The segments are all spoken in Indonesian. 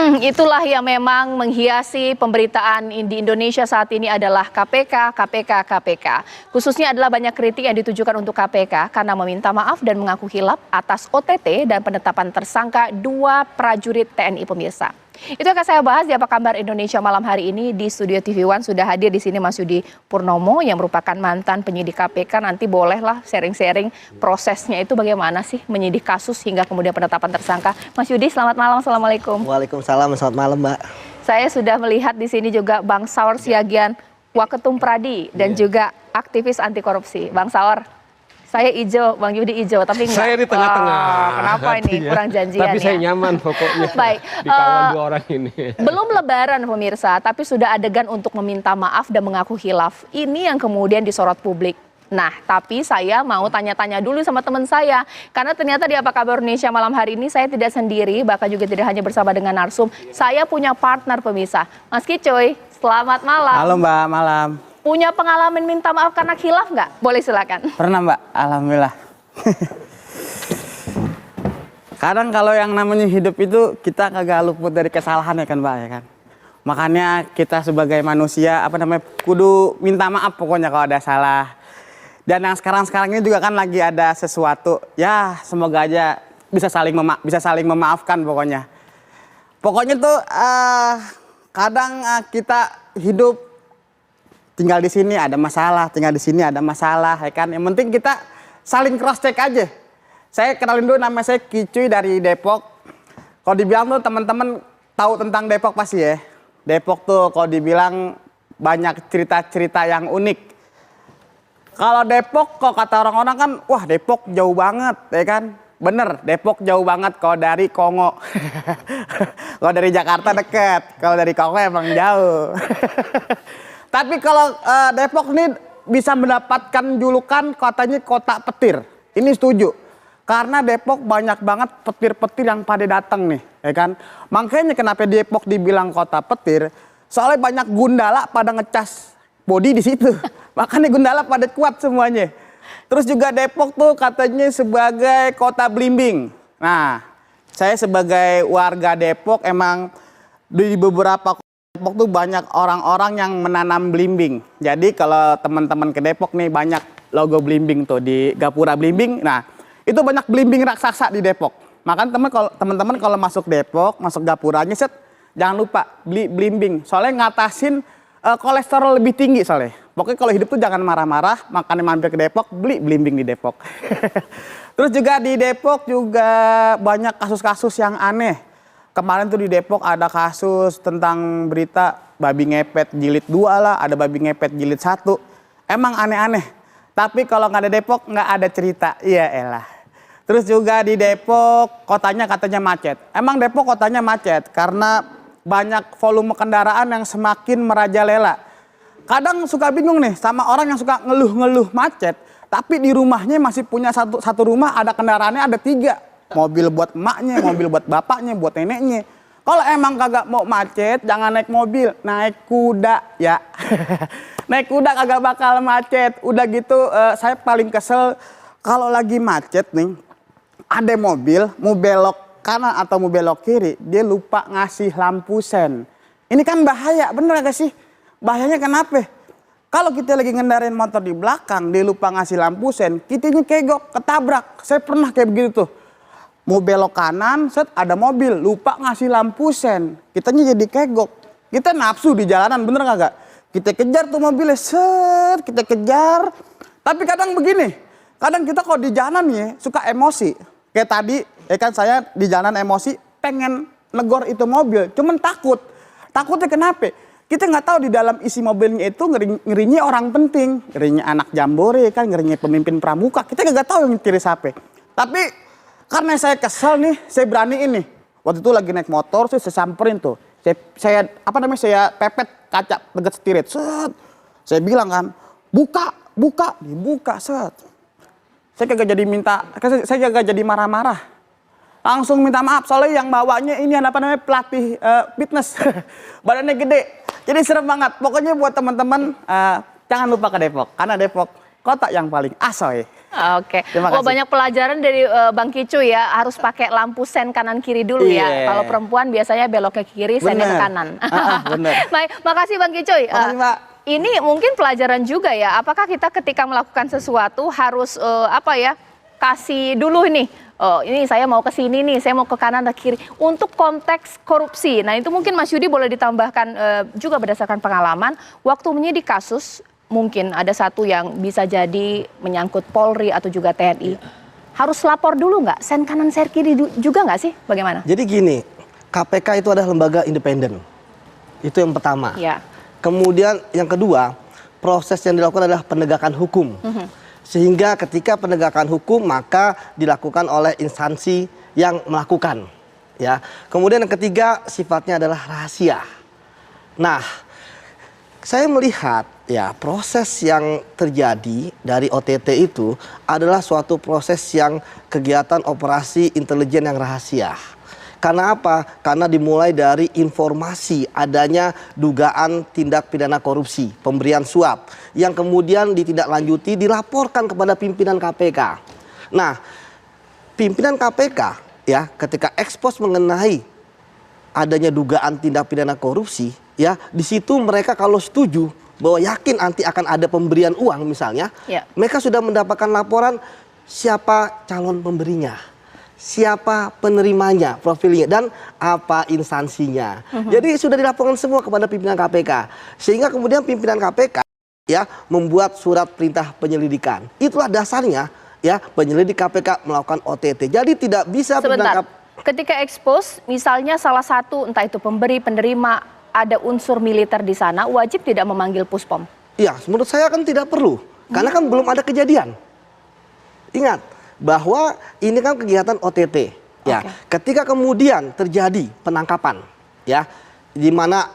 Itulah yang memang menghiasi pemberitaan di Indonesia saat ini adalah KPK, KPK, KPK. Khususnya adalah banyak kritik yang ditujukan untuk KPK karena meminta maaf dan mengaku hilaf atas OTT dan penetapan tersangka 2 prajurit TNI pemirsa. Itu akan saya bahas di Apa Kabar Indonesia malam hari ini. Di studio TV One sudah hadir di sini Mas Yudi Purnomo yang merupakan mantan penyidik KPK. Nanti bolehlah sharing-sharing prosesnya itu bagaimana sih menyidik kasus hingga kemudian penetapan tersangka. Mas Yudi, selamat malam. Assalamualaikum. Waalaikumsalam, selamat malam Mbak. Saya sudah melihat di sini juga Bang Saur Siagian, Waketum Pradi dan juga aktivis anti korupsi. Bang Saur. Saya hijau, Bang Yudi hijau, tapi enggak. Saya di tengah-tengah. Kenapa ini? Kurang janjian tapi ya. saya nyaman pokoknya. Baik. Dikawal 2 orang ini. Belum lebaran pemirsa, tapi sudah adegan untuk meminta maaf dan mengaku hilaf. Ini yang kemudian disorot publik. Nah, tapi saya mau tanya-tanya dulu sama teman saya. Karena ternyata di Apa Kabar Indonesia malam hari ini saya tidak sendiri, bahkan juga tidak hanya bersama dengan narsum. Saya punya partner pemirsa. Mas Kicoy, selamat malam. Halo Mbak, malam. Punya pengalaman minta maaf karena khilaf nggak? Boleh silakan. Pernah Mbak, alhamdulillah. Kadang kalau yang namanya hidup itu kita kagak luput dari kesalahan ya kan Mbak ya kan. Makanya kita sebagai manusia kudu minta maaf pokoknya kalau ada salah. Dan yang sekarang ini juga kan lagi ada sesuatu. Ya semoga aja bisa saling memaafkan pokoknya. Pokoknya tuh kadang kita hidup tinggal di sini ada masalah, tinggal di sini ada masalah, ya kan. Yang penting kita saling cross check aja. Saya kenalin dulu, nama saya Kicuy dari Depok. Kalau dibilang tuh teman-teman tahu tentang Depok pasti ya. Depok tuh kalau dibilang banyak cerita-cerita yang unik. Kalau Depok kok kata orang-orang kan, wah Depok jauh banget, ya kan. Bener, Depok jauh banget kalau dari Kongo. Kalau dari Jakarta deket, kalau dari Kongo emang jauh. Tapi kalau Depok ini bisa mendapatkan julukan katanya kota petir. Ini setuju. Karena Depok banyak banget petir-petir yang pada datang nih, ya kan? Makanya kenapa Depok dibilang kota petir? Soalnya banyak gundala pada ngecas body di situ. Makanya gundala pada kuat semuanya. Terus juga Depok tuh katanya sebagai kota belimbing. Nah, saya sebagai warga Depok emang di beberapa Depok tuh banyak orang-orang yang menanam belimbing. Jadi kalau teman-teman ke Depok nih banyak logo belimbing tuh di Gapura Belimbing. Nah, itu banyak belimbing raksasa di Depok. Makanya teman-teman kalau masuk Depok, masuk Gapuranya jangan lupa beli belimbing. Soalnya ngatasin kolesterol lebih tinggi soalnya. Pokoknya kalau hidup tuh jangan marah-marah, makanya mampir ke Depok, beli belimbing di Depok. Terus juga di Depok juga banyak kasus-kasus yang aneh. Kemarin tuh di Depok ada kasus tentang berita babi ngepet jilid 2 lah, ada babi ngepet jilid 1. Emang aneh-aneh. Tapi kalau nggak ada Depok nggak ada cerita. Iya elah. Terus juga di Depok kotanya katanya macet. Emang Depok kotanya macet karena banyak volume kendaraan yang semakin merajalela. Kadang suka bingung nih sama orang yang suka ngeluh-ngeluh macet. Tapi di rumahnya masih punya satu rumah ada kendaraannya ada 3. Mobil buat emaknya, mobil buat bapaknya, buat neneknya. Kalau emang kagak mau macet, jangan naik mobil, naik kuda ya. Naik kuda kagak bakal macet. Udah gitu saya paling kesel kalau lagi macet nih, ada mobil mau belok kanan atau mau belok kiri, dia lupa ngasih lampu sen. Ini kan bahaya, bener gak sih? Bahayanya kenapa? Kalau kita lagi ngendarain motor di belakang, dia lupa ngasih lampu sen, kitanya kegok, ketabrak. Saya pernah kayak begitu tuh. Mau belok kanan, ada mobil, lupa ngasih lampu sen. Kitanya jadi kegok. Kita nafsu di jalanan, bener gak? Kita kejar tuh mobilnya, kita kejar. Tapi kadang begini, kadang kita kalau di jalan ya suka emosi. Kayak tadi, ya kan saya di jalan emosi, pengen negor itu mobil, cuman takut. Takutnya kenapa? Kita nggak tahu di dalam isi mobilnya itu ngerinya orang penting. Ngerinya anak jambore, kan ngerinya pemimpin pramuka. Kita nggak tahu yang ciri siapa. Tapi karena saya kesel nih, saya beraniin nih. Waktu itu lagi naik motor, saya samperin tuh. Saya pepet kaca dekat setirit. Saya bilang kan, buka, dibuka, Saya kagak jadi marah-marah. Langsung minta maaf, soalnya yang bawanya ini pelatih fitness. Badannya gede. Jadi serem banget. Pokoknya buat teman-teman, jangan lupa ke Depok. Karena Depok kotak yang paling asoy. Oke. Terima Oh, kasih. banyak pelajaran dari Bang Kicu ya, harus pakai lampu sen kanan kiri dulu ya. Iya. Kalau perempuan biasanya belok ke kiri, sennya ke Bener. kanan. Bener. Baik, makasih Bang Kicu. Makasih, Mbak. Ini mungkin pelajaran juga ya. Apakah kita ketika melakukan sesuatu harus kasih dulu nih. Oh, ini saya mau ke sini nih, saya mau ke kanan atau kiri. Untuk konteks korupsi, nah itu mungkin Mas Yudi boleh ditambahkan juga berdasarkan pengalaman. Waktu menyidik kasus, mungkin ada satu yang bisa jadi menyangkut Polri atau juga TNI. Harus lapor dulu nggak? Sen kanan, sen kiri juga nggak sih? Bagaimana? Jadi gini, KPK itu adalah lembaga independen. Itu yang pertama. Ya. Kemudian yang kedua, proses yang dilakukan adalah penegakan hukum. Sehingga ketika penegakan hukum maka dilakukan oleh instansi yang melakukan. Ya. Kemudian yang ketiga sifatnya adalah rahasia. Nah, saya melihat ya proses yang terjadi dari OTT itu adalah suatu proses yang kegiatan operasi intelijen yang rahasia. Karena apa? Karena dimulai dari informasi adanya dugaan tindak pidana korupsi, pemberian suap, yang kemudian ditindaklanjuti dilaporkan kepada pimpinan KPK. Nah, pimpinan KPK ya ketika ekspos mengenai adanya dugaan tindak pidana korupsi, ya di situ mereka kalau setuju bahwa yakin nanti akan ada pemberian uang misalnya, Ya. mereka sudah mendapatkan laporan siapa calon pemberinya, siapa penerimanya, profilnya, dan apa instansinya. Jadi sudah dilaporkan semua kepada pimpinan KPK, sehingga kemudian pimpinan KPK ya membuat surat perintah penyelidikan. Itulah dasarnya ya penyelidik KPK melakukan OTT. Jadi tidak bisa Sebentar, pimpinan ketika expose, misalnya salah satu entah itu pemberi, penerima, ada unsur militer di sana, wajib tidak memanggil Puspom? Ya, menurut saya kan tidak perlu. Karena kan belum ada kejadian. Ingat, bahwa ini kan kegiatan OTT. Ya, Oke. ketika kemudian terjadi penangkapan, ya, di mana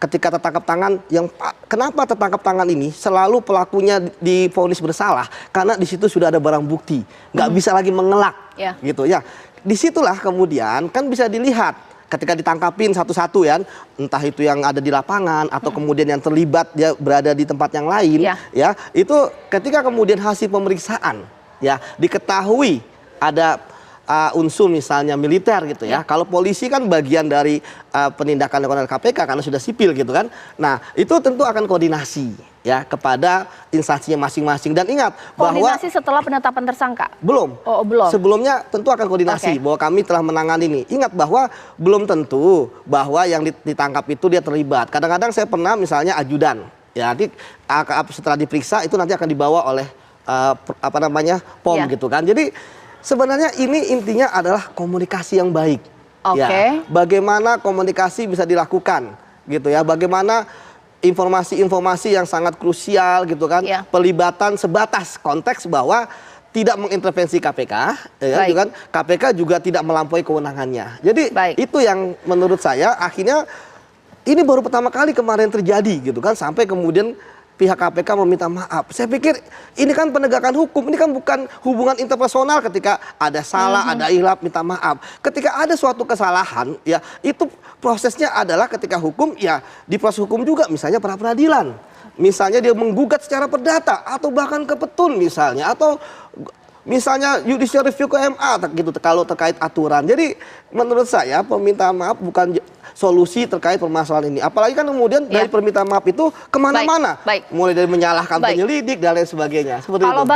ketika tertangkap tangan, kenapa tertangkap tangan ini selalu pelakunya divonis bersalah? Karena di situ sudah ada barang bukti, nggak bisa lagi mengelak, Ya. gitu ya. Disitulah kemudian kan bisa dilihat. Ketika ditangkapin satu-satu ya, entah itu yang ada di lapangan atau kemudian yang terlibat dia berada di tempat yang lain, ya itu ketika kemudian hasil pemeriksaan ya diketahui ada unsur misalnya militer gitu ya. Kalau polisi kan bagian dari penindakan oleh KPK karena sudah sipil gitu kan. Nah itu tentu akan koordinasi ya kepada instansinya masing-masing, dan ingat bahwa Koordinasi setelah penetapan tersangka? belum. Oh, belum. Sebelumnya tentu akan koordinasi Oke. bahwa kami telah menangani ini. Ingat bahwa belum tentu bahwa yang ditangkap itu dia terlibat. Kadang-kadang saya pernah misalnya ajudan, ya nanti setelah diperiksa itu nanti akan dibawa oleh POM Ya. gitu kan. Jadi sebenarnya ini intinya adalah komunikasi yang baik. Oke. Ya, bagaimana komunikasi bisa dilakukan gitu ya. Bagaimana informasi-informasi yang sangat krusial gitu kan, Ya. pelibatan sebatas konteks bahwa tidak mengintervensi KPK, ya, Baik. gitu kan? KPK juga tidak melampaui kewenangannya. Jadi Baik. itu yang menurut saya akhirnya ini baru pertama kali kemarin terjadi gitu kan, sampai kemudian pihak KPK meminta maaf. Saya pikir ini kan penegakan hukum, ini kan bukan hubungan interpersonal ketika ada salah, ada hilaf, minta maaf. Ketika ada suatu kesalahan, ya itu prosesnya adalah ketika hukum, ya di proses hukum juga misalnya pra peradilan. Misalnya dia menggugat secara perdata atau bahkan ke petun misalnya, atau misalnya judicial review ke MA gitu kalau terkait aturan. Jadi menurut saya permintaan maaf bukan solusi terkait permasalahan ini. Apalagi kan kemudian dari permintaan maaf itu kemana-mana. Baik. Mulai dari menyalahkan Baik. penyelidik dan lain sebagainya. Seperti Kalau itu.